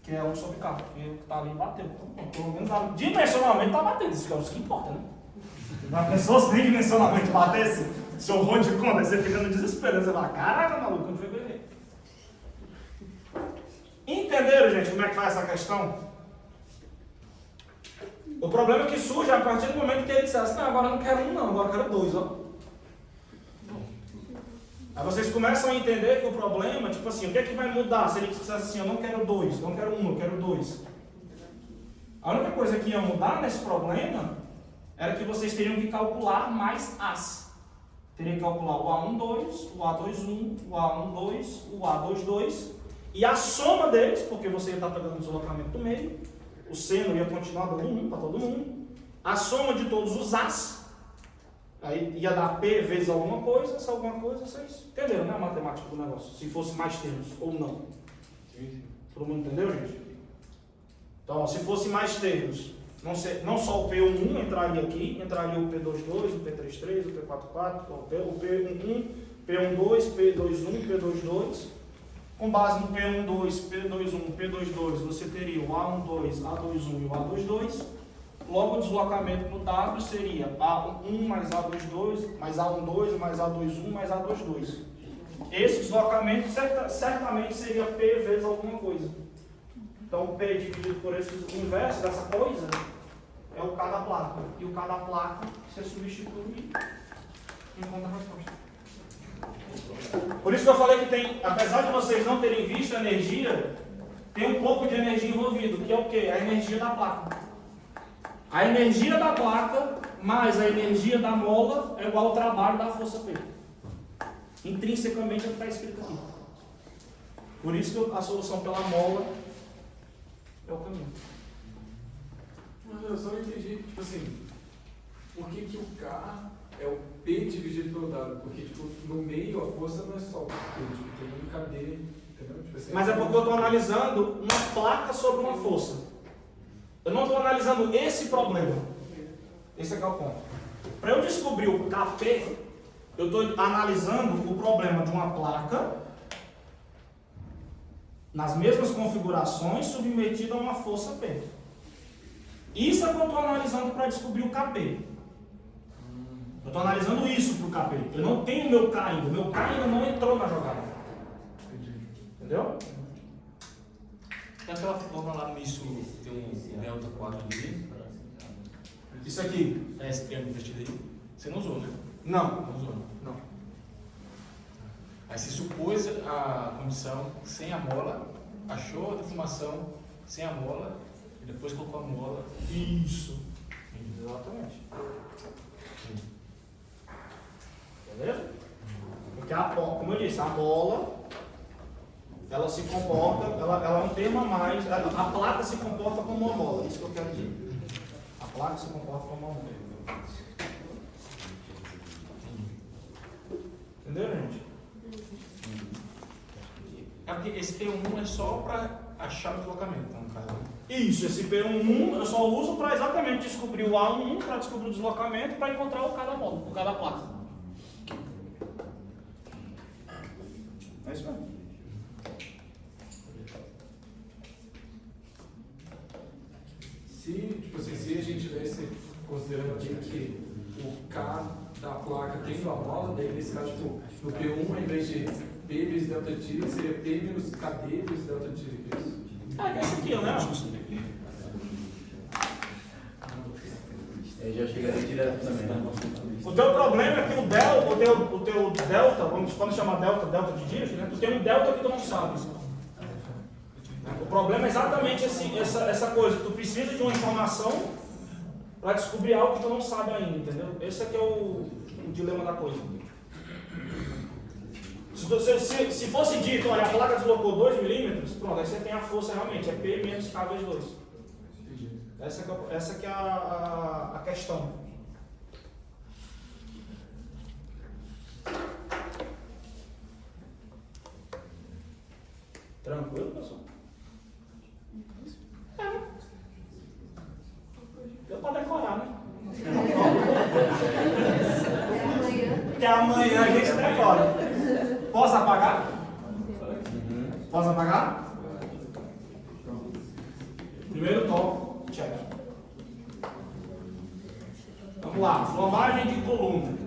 Que é 1 sobre K, porque tá ali bateu. Então, pelo menos dimensionalmente tá batendo, isso é o que importa, né? Mas a pessoa se nem dimensionalmente batesse, se eu vou de conta, aí você fica no desespero, você fala, caraca, maluco, não foi bem. Entenderam, gente, como é que faz essa questão? O problema é que surge a partir do momento que ele dissesse, não, agora eu não quero 1 não, agora eu quero 2, ó. Aí vocês começam a entender que o problema, tipo assim, o que é que vai mudar se ele dissesse assim, eu não quero 2, não quero 1, eu quero 2. A única coisa que ia mudar nesse problema era que vocês teriam que calcular mais As. Teriam que calcular o A12, o A21, o A12, o A22 e a soma deles, porque você ia estar pegando o deslocamento do meio, o seno ia continuar dando 1 para todo mundo, a soma de todos os As. Aí ia dar P vezes alguma coisa, essa alguma coisa, vocês entenderam, né, a matemática do negócio? Se fosse mais termos ou não. Todo mundo entendeu, gente? Então, se fosse mais termos, não só o P11 entraria aqui, entraria o P22, o P33, o P44, o P11, P12, P21, P22. Com base no P12, P21, P22, você teria o A12, A21 e o A22. Logo, o deslocamento no W seria A1 mais A22, mais A12, mais A21, mais A22. Esse deslocamento certamente seria P vezes alguma coisa. Então, P dividido por esse inverso dessa coisa é o K da placa. E o K da placa você substitui e encontra a resposta. Por isso que eu falei que tem, apesar de vocês não terem visto a energia, tem um pouco de energia envolvido, que é o quê? A energia da placa. A energia da placa mais a energia da mola é igual ao trabalho da força P. Intrinsecamente é o que está escrito aqui. Por isso que a solução pela mola é o caminho. Mas eu só não entendi, tipo assim, por que o K é o P dividido pelo W? Porque tipo, no meio a força não é só o P, tipo, tem um KD, entendeu? Tipo assim, Mas é porque eu estou analisando uma placa sobre uma força. Eu não estou analisando esse problema. Esse é que é o ponto. Para eu descobrir o KP, eu estou analisando o problema de uma placa nas mesmas configurações submetida a uma força P. Isso é o que eu estou analisando para descobrir o KP. Eu estou analisando isso para o KP. Eu não tenho o meu K ainda. O meu K ainda não entrou na jogada. Entendeu? Tem aquela forma lá no início, tem um delta 4 ali. Isso aqui. É esse triângulo invertido aí. Você não usou, né? Não. Não usou. Não. Aí você supôs a condição sem a mola, achou a deformação sem a mola e depois colocou a mola. Isso. Exatamente. Beleza? Porque como eu disse, a bola, ela se comporta, ela é um termo a mais, a placa se comporta como uma bola, é isso que eu quero dizer. A placa se comporta como uma bola. Entendeu, gente? É porque esse P1 é só para achar o deslocamento, então, no caso. Isso, esse P11 eu só uso para exatamente descobrir o A11, para descobrir o deslocamento, para encontrar o cada modo, o cada placa. É isso mesmo. Se, tipo assim, se a gente tivesse considerando aqui que o K da placa tendo a mola, daí nesse caso, tipo, no P1, ao invés de P vezes delta T, seria P menos KD vezes delta T. Que é esse aqui, né? Aí já chegaria direto também, né? O teu problema é que o teu delta, quando chama delta de dígito, né? Tu tem um delta que tu não sabe. O problema é exatamente essa coisa, que tu precisa de uma informação para descobrir algo que tu não sabe ainda, entendeu? Esse é que é o dilema da coisa. Se fosse dito, olha, a placa deslocou 2 milímetros, pronto, aí você tem a força realmente, é P menos K vezes 2. Essa que é a questão. Tranquilo, pessoal? Deu para decorar, né? Até amanhã a gente decora. Posso apagar? Posso apagar? Primeiro toque, check. Vamos lá, formagem de coluna.